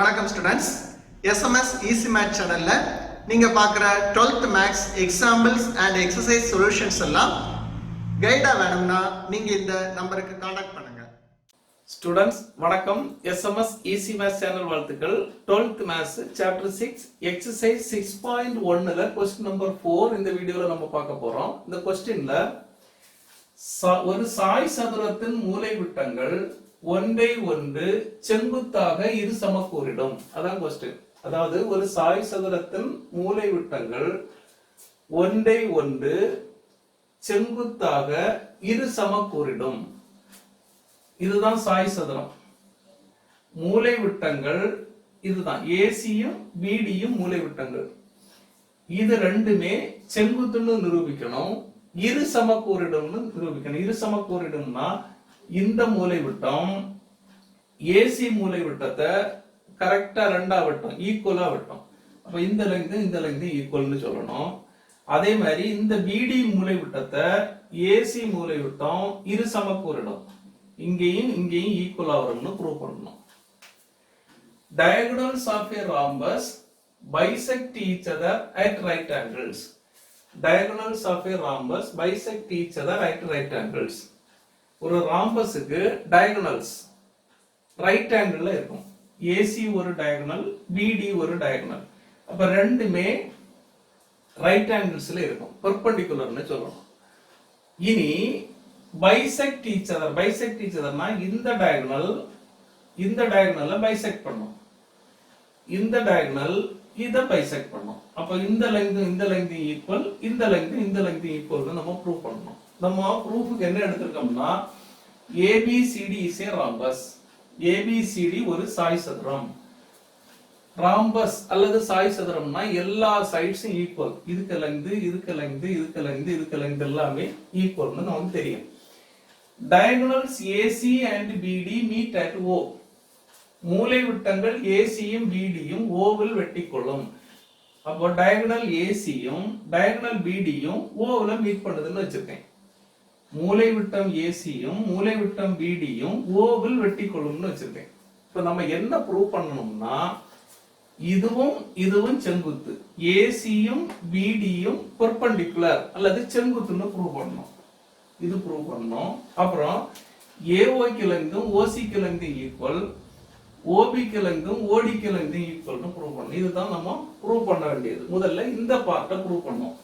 வணக்கம் students. SMS easy maths சேனல்ல நீங்க பார்க்குற 12th maths examples and exercise solutions எல்லாம் கைடா வேணும்னா நீங்க இந்த நம்பருக்கு கான்டாக்ட் பண்ணுங்க. ஸ்டூடெண்ட்ஸ் வணக்கம். எஸ்எம்எஸ் ஈஸி மேத்ஸ் சேனல் வாழ்த்துக்கள். 12th மேத்ஸ் சாப்டர் 6 எக்ஸசைஸ் 6.1ல क्वेश्चन நம்பர் 4 இந்த வீடியோல நம்ம பார்க்க போறோம். இந்த क्वेश्चनல ஒரு சாய் சதுரத்தின் மூலை விட்டங்கள் ஒன்றை ஒன்று செங்குத்தாக இரு சமக்கூறிடும். அதான் क्वेश्चन. அதாவது ஒரு சாய் சதுரத்தின் மூலை விட்டங்கள் ஒன்றை ஒன்று செங்குத்தாக இரு சமக்கூறிடும். இதுதான் சாய் சதுரம். மூலை விட்டங்கள் இதுதான், ஏசியும் பிடியும் மூலை விட்டங்கள். இது ரெண்டுமே செங்குத்துன்னு நிரூபிக்கணும், இரு சமக்கூறிடும்னு நிரூபிக்கணும். இரு சமக்கூறிடும்னா இந்த மூலை விட்டம் ஏசி மூலை விட்டத்தை கரெக்டா ரெண்டா விட்டம் ஈக்குவலா விட்டம். அப்ப இந்த லெங்த் ஈக்குவல்னு சொல்லணும். அதே மாதிரி இந்த பிடி மூலை விட்டத்தை ஏசி மூலை விட்டம் இரு சமக்கூறிடும், இங்கேயும் ஈக்குவலா வரும்னு ப்ரூவ் பண்ணணும். Diagonals of a rhombus bisect each other at right angles. Diagonals of a rhombus bisect each other at right angles. ஒரு ராம்பஸுக்கு டயகனல்ஸ் ரைட் ஆங்கிள் இருக்கும். ஏசி ஒரு டயகனல், பிடி ஒரு டயகனல். அப்ப ரெண்டுமே ரைட் ஆங்கிள்ஸ்ல இருக்கும், பெர்பெண்டிகுலர்னு சொல்லணும். இனி bisect each other. Bisect each அதர்னா இந்த டயகனல்ல பைசெக்ட் பண்ணும், இந்த டயகனல் இத பைசெக்ட் பண்ணும். அப்ப இந்த லெங்த் ஈக்குவல், இந்த லெங்த் ஈக்குவல் நம்ம ப்ரூவ் பண்ணணும். நம்ம ப்ரூஃப்க்கு என்ன எடுத்திருக்கோம்னா ABCD is a rhombus. ABCD ஒரு சாய் சதுரம். ராம்பஸ் அல்லது சாய் சதுரம்னா எல்லா சைட்ஸும் ஈக்குவல். இதுக்கு லெங்த் எல்லாமே ஈக்குவல்னு நமக்கு தெரியும். Diagonals AC and BD meet at O. மூலை விட்டங்கள் ஏசியும் பிடியும் ஓவில் வெட்டிக்கொள்ளும். அப்போ டயகனல் ஏசியும் டயகனல் பிடியும் ஓவில் மீட் பண்ணுதுன்னு வச்சிருக்கேன். மூலை விட்டம் ஏசியும் மூலை விட்டம் பிடியும் ஓவில் வெட்டி கொள்ளும்னு வச்சிருக்கேன். இப்ப நம்ம என்ன ப்ரூவ் பண்ணணும்னா இதுவும் செங்குத்து, ஏசியும் பிடியும் பெர்பெண்டிகுலர் அல்லது செங்குத்துன்னு ப்ரூவ் பண்ணணும். இது ப்ரூவ் பண்ணணும். அப்புறம் ஏஓக்கு லெங்தும் ஓசிக்கு லெங்தும் ஈக்குவல், ஓபிக்கு லெங்தும் ஓடிக்கு லெங்தும் ஈக்குவல்னு ப்ரூவ் பண்ணணும். இதுதான் நம்ம ப்ரூவ் பண்ண வேண்டியது. முதல்ல இந்த பார்ட்டை ப்ரூவ் பண்ணணும்.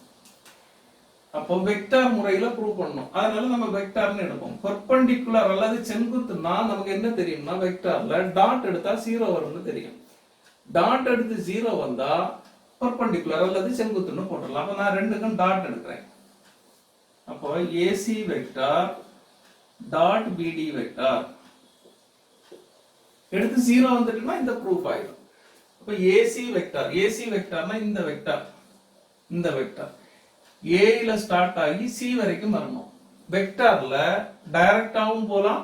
அப்போ வெக்டார் முறையில ப்ரூவ் பண்ணணும். அதனால நம்ம வெக்டார்னு எடுப்போம். பெர்பெண்டிகுலர் அல்லது செங்குத்துனா நமக்கு என்ன தெரியும்னா வெக்டார்ல டாட் எடுத்தா 0 வரும்னு தெரியும். டாட் எடுத்து 0 வந்தா பெர்பெண்டிகுலர் அல்லது செங்குத்துன்னு போடலாம். அப்ப நான் ரெண்டுக்கும் டாட் எடுக்கிறேன். அப்போ ஏசி வெக்டார் டாட் பிடி வெக்டார் எடுத்து 0 வந்துட்டுனா இந்த ப்ரூஃப் ஆயிடும். அப்ப ஏசி வெக்டார்னா இந்த வெக்டார் ஏல ஸ்டார்ட் ஆகி சி வரைக்கும் வரணும். வெக்டார்ல டைரக்டாவும் போலாம்,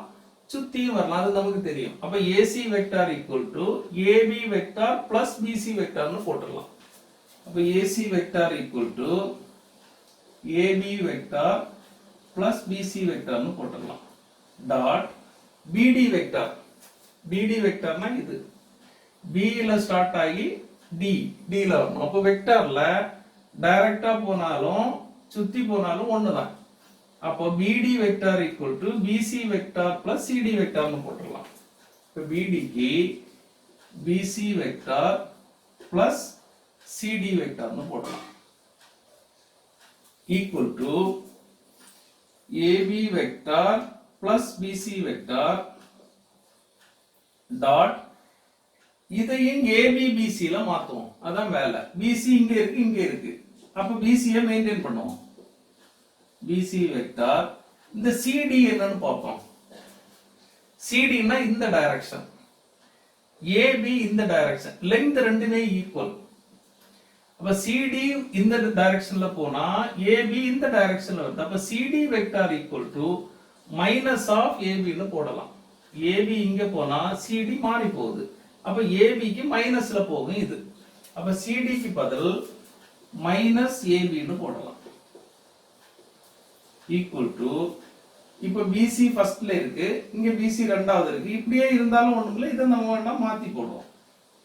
சுத்தியும் வரலாம், அது நமக்கு தெரியும். அப்ப AC vector equal to AB vector plus BC வெக்டார்னு போட்டுடலாம். அப்ப AC vector equal to AB vector plus BC வெக்டார்னு போட்டுடலாம். டாட் பிடி வெக்டார்னா இது பில ஸ்டார்ட் ஆகி டில வரணும். அப்ப வெக்டார்ல டைரக்டா போனாலும் சுத்தி போனாலும் ஒண்ணுதான். அப்போ BD vector equal to BC vector plus CD வெக்டார்னு போட்டுடலாம். இப்போ பிடிக்கு பிசி வெக்டார் பிளஸ் சிடி வெக்டார்னு போடலாம். Equal to AB vector plus BC vector dot இதையும் ஏபிபிசில மாத்துவோம். அதான் வேலை. பிசி இங்க இருக்கு. அப்ப பிசியை மெயின்டைன் பண்ணுவோம். பிசி வெக்டார் இந்த சிடி என்னன்னு பார்ப்போம். சிடினா இந்த டைரக்ஷன், ஏபி இந்த டைரக்ஷன், லெங்த் ரெண்டுமே ஈக்குவல். அப்ப சிடி இந்த டைரக்ஷன்ல போனா ஏபி இந்த டைரக்ஷன்ல வருது. அப்ப CD vector equal to minus of ஏபின்னு போடலாம். ஏபி இங்க போனா சிடி மாறி போகுது. அப்ப ஏபிக்கு மைனஸ்ல போகும் இது. அப்ப சிடிக்கு பதில் மைனஸ் ஏபின்னு போடலாம். ஈக்குவல் டு இப்ப பிசி ஃபர்ஸ்ட்ல இருக்கு, இங்க பிசி ரெண்டாவது இருக்கு. இப்படியே இருந்தாலும் ஒண்ணுமில்ல, இதை நம்ம வேணா மாத்தி போடுவோம்.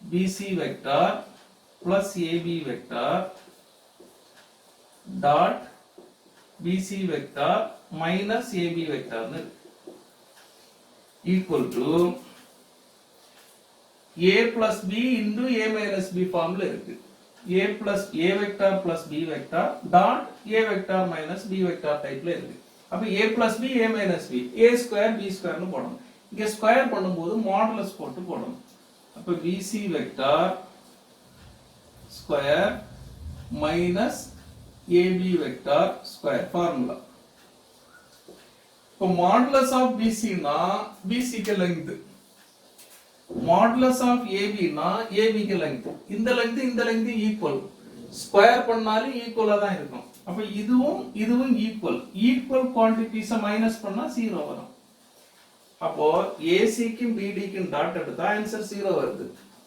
BC vector plus AB vector dot BC vector minus AB vector equal to A plus B into A minus B formula இருக்கு. A plus A vector plus B vector dot A vector minus B vector typeல இருக்கு. அப்ப A plus B A minus B A square B square னு போடணும். இங்க square பண்ணும்போது modulus போட்டு போடணும். அப்ப BC vector square minus AB vector square formula. இப்போ மாடுலஸ் ஆஃப் BC னா BC க்கு லெங்த், மாடுலஸ் ஆஃப் AB னா AB க்கு லெங்த். இந்த லெங்த் ஈக்குவல், ஸ்கொயர் பண்ணாலும் ஈக்குவலா தான் இருக்கும். அப்ப இதுவும் ஈக்குவல் குவாண்டிட்டிஸை மைனஸ் பண்ணா 0 வரும். அப்போ AC க்கும் BD க்கும் டாட் எடுத்தா ஆன்சர் 0 வருது.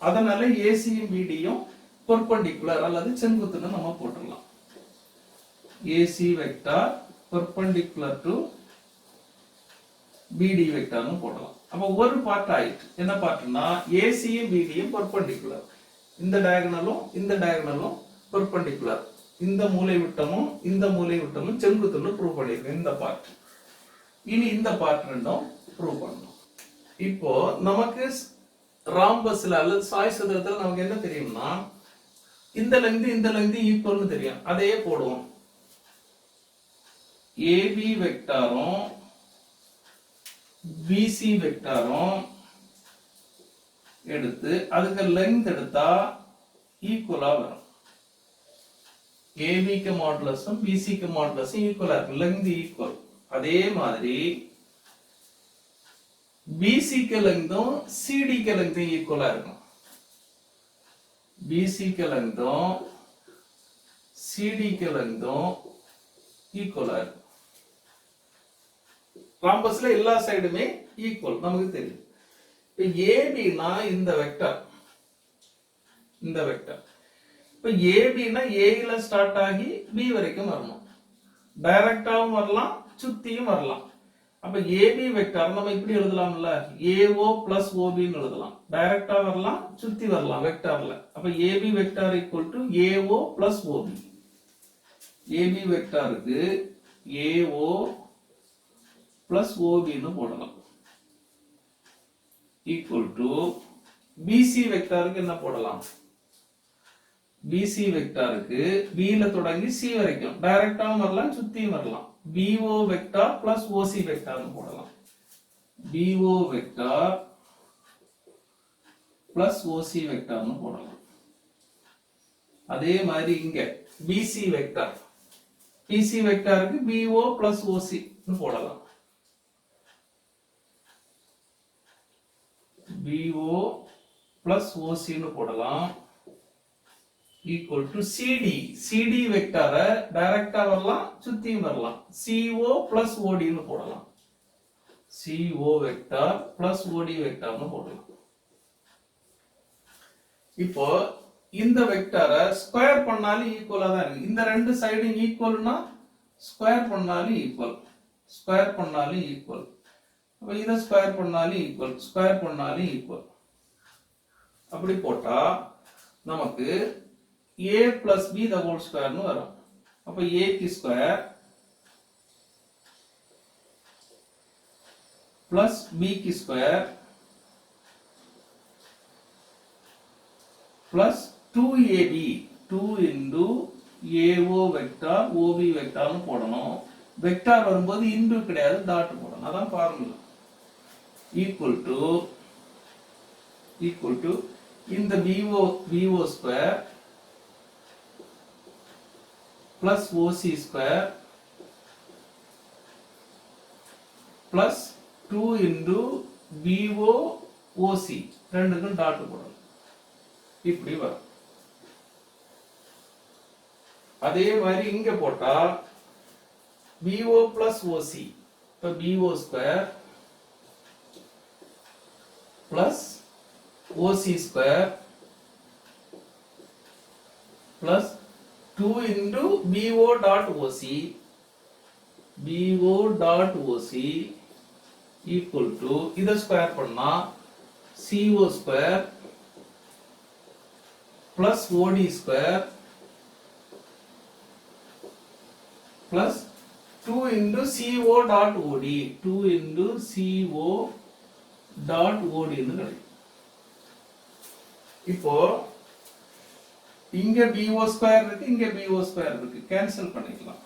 அதனால AC யும் BD யும் பெர்பெண்டிகுலர் அல்லது செங்குத்துன்னு நம்ம போட்டுடலாம். AC vector perpendicular to BD வெக்டார்னு போடலாம். அப்ப ஒரு பார்ட் ஆயிட்டு. என்ன பார்ட்னா AC யும் BD யும் பெர்பெண்டிகுலர். இந்த டயகனலும் பெர்பெண்டிகுலர். இந்த மூலை விட்டமும் செங்குத்துன்னு ப்ரூவ் பண்ணிருக்கேன் இந்த பார்ட். இனி இந்த பார்ட் ரெண்டும் ப்ரூவ் பண்ணணும். இப்போ நமக்கு ராம்பஸ்ல அல்லது சாய் சதுரத்துல நமக்கு என்ன தெரியும்னா இந்த லெங்த் ஈக்குவல்னு தெரியும். அதையே போடுவோம். AB வெக்டாரும் BC வெக்டாரும் எடுத்து அதுக்கு லெங்த் எடுத்தா ஈக்குவலா வரும். AB க்கு மாடுலஸும் BC க்கு மாடுலஸும் ஈக்குவலா இருக்கு. Length equal. அதே மாதிரி BC க்கு லெங்தும் CD க்கு லெங்தும் ஈக்குவலா இருக்கும். BC க்கு லெங்தும் CD க்கு லெங்தும் ஈக்குவலா இருக்கும். ராம்பஸ்ல எல்லா சைடுமே ஈக்குவல் நமக்கு தெரியும். இப்ப AB னா இந்த வெக்டர். இப்ப AB னா A ல ஸ்டார்ட் ஆகி B வரைக்கும் வரணும். டைரக்டாவும் வரலாம், சுத்தியும் வரலாம். அப்ப AB வெக்டர் நம்ம இப்படி எழுதலாம்ல, AO plus OB ன்னு எழுதலாம். டைரக்டா வரலாம், சுத்தி வரலாம் வெக்டர்ல. அப்ப AB vector equal to AO plus OB. AB வெக்டருக்கு AO plus OB ன்னு போடலாம். equal to BC வெக்டருக்கு என்ன போடலாம்? BC வெக்டருக்கு B ல தொடங்கி C வரைக்கும் டைரக்டாவும் வரலாம், சுத்தியும் வரலாம். BO வெக்டர் plus OC வெக்டர்னு போடலாம். BO வெக்டர் plus OC வெக்டர்னு போடலாம். அதே மாதிரி இங்க BC vector, BC வெக்டருக்கு BO plus OC ன்னு போடலாம். BO plus OC ன்னு போடலாம். equal to CD வெக்டரை டைரக்டா வரலாம், சுத்தியும் வரலாம். CO plus OD ன்னு போடலாம். CO வெக்டர் plus OD வெக்டர்னு போடலாம். இப்போ இந்த வெக்டரை ஸ்கொயர் பண்ணாலும் ஈக்குவலா தான் இருக்கு. இந்த ரெண்டு சைடும் ஈக்குவல்னா ஸ்கொயர் பண்ணாலும் ஈக்குவல். அப்ப இத ஸ்கொயர் பண்ணாலும் ஈக்குவல். அப்படி போட்டா நமக்கு A plus B the whole square னு வரும். அப்ப A க்கு ஸ்கொயர் plus B க்கு square plus 2AB 2 into AO vector OB வெக்டார்னு போடணும். வெக்டார் வரும்போது இன்டு கிடையாது, டாட் போடணும். அதான் ஃபார்முலா. equal to இந்த BO square plus OC square plus 2 into BO OC ரெண்டுக்கும் டாட் போடணும். இப்படி வரும். அதே மாதிரி இங்க போட்டா BO plus OC, இப்ப BO square plus OC square plus 2 into BO dot OC equal to இத ஸ்கொயர் பண்ணா CO square plus OD square plus 2 into CO dot OD 2 into CO dot OD ன்னு கிடைக்கும். இப்போ இங்க BO ஸ்கொயர் இருக்கு, இங்க BO square இருக்கு, cancel பண்ணிக்கலாம்.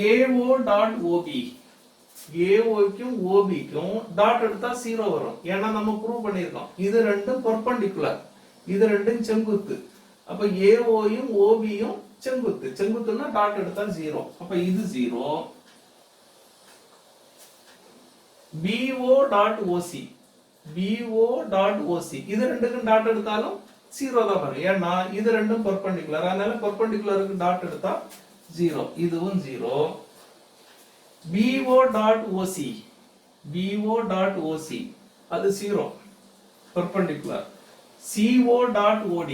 AO dot OB AOக்கும் OBக்கும் டாட் எடுத்தா 0 வரும். ஏன்னா நம்ம ப்ரூவ் பண்ணிருக்கோம் இது ரெண்டும் பெர்பெண்டிகுலர், இது ரெண்டும் செங்குத்து. அப்ப AOயும் OBயும் செங்குத்து, செங்குத்துன்னா டாட் எடுத்தா 0. அப்ப இது 0. BO dot OC BO dot OC இது ரெண்டுக்கும் டாட் எடுத்தாலும் 0 தான் வரும். ஏன்னா இது ரெண்டும் பெர்பெண்டிகுலர், அதனால பெர்பெண்டிகுலருக்கு டாட் எடுத்தா 0. இதுவும் 0. BO dot OC BO dot OC அது 0 perpendicular. CO dot OD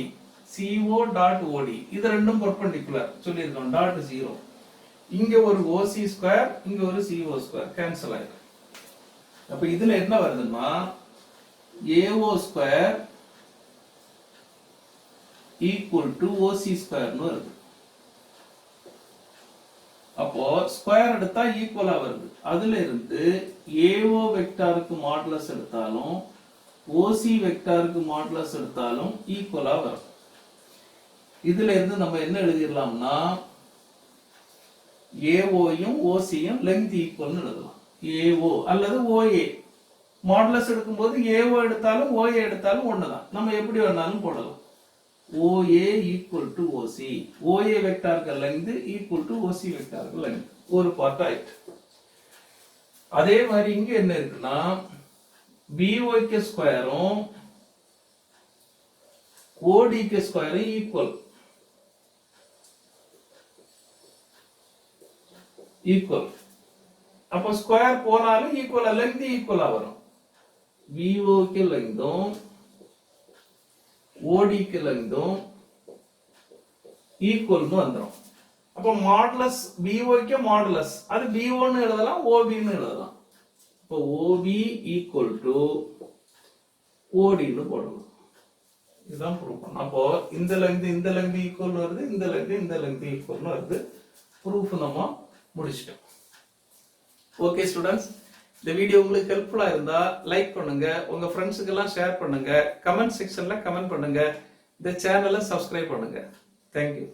CO dot OD இது ரெண்டும் பெர்பெண்டிகுலர் சொல்லியிருக்கோம், டாட் 0. இங்க ஒரு OC ஸ்கொயர், இங்க ஒரு CO ஸ்கொயர், கேன்சல் ஆயிடும். அப்ப இதுல என்ன வருதுன்னா AO square equal to OC ஸ்கொயர்னு வருது. அப்போ ஸ்கொயர் எடுத்தா ஈக்குவலா வருது. அதுல இருந்து AO வெக்டாருக்கு மாடுலஸ் எடுத்தாலும் OC வெக்டாருக்கு மாடுலஸ் எடுத்தாலும் ஈக்குவலா வரும். இதுல இருந்து நம்ம என்ன எழுதிடலாம்னா AOயும் OCயும் லெங்த் ஈக்குவல்னு எழுதலாம். AO அல்லது OA மாடுலஸ் எடுக்கும்போது AO எடுத்தாலும் OA எடுத்தாலும் ஒண்ணுதான், நம்ம எப்படி வேணாலும் போடலாம். OA equal to OC OA வெக்டாருக்கு லெங்த் equal to OC வெக்டாருக்கு லெங்த் ஒரு பார்ட் ஆயிட்டு. அதே மாதிரி இங்க என்ன இருக்குன்னா BOK ஸ்கொயரும் ODK ஸ்கொயரும் ஈக்குவல். அப்ப ஸ்கொயர் போனாலும் ஈக்குவலா லெங்த் ஈக்குவலா வரும். BOK லெங்தும் ODக்கு லெங்தும் ஈக்குவல்னு வந்துரும். அப்ப மாடுலஸ் BOக்கு மாடுலஸ் அது BO ன்னு எழுதலாம், OB ன்னு எழுதலாம். அப்ப OB ஈக்குவல் டு OD ன்னு போடலாம். இதுதான் ப்ரூஃப் பண்ணணும். அப்போ இந்த லெங்த் ஈக்குவல் வருது, இந்த லெங்த் ஈக்குவல் வருது. ப்ரூஃப் நம்ம முடிச்சிட்டோம். ஓகே ஸ்டூடெண்ட்ஸ், இந்த வீடியோ உங்களுக்கு ஹெல்ப்ஃபுல்லா இருந்தா லைக் பண்ணுங்க, உங்க ஃப்ரெண்ட்ஸுக்கு எல்லாம் ஷேர் பண்ணுங்க, கமெண்ட் செக்ஷன்ல கமெண்ட் பண்ணுங்க, இந்த சேனலை சப்ஸ்கிரைப் பண்ணுங்க. தேங்க்யூ.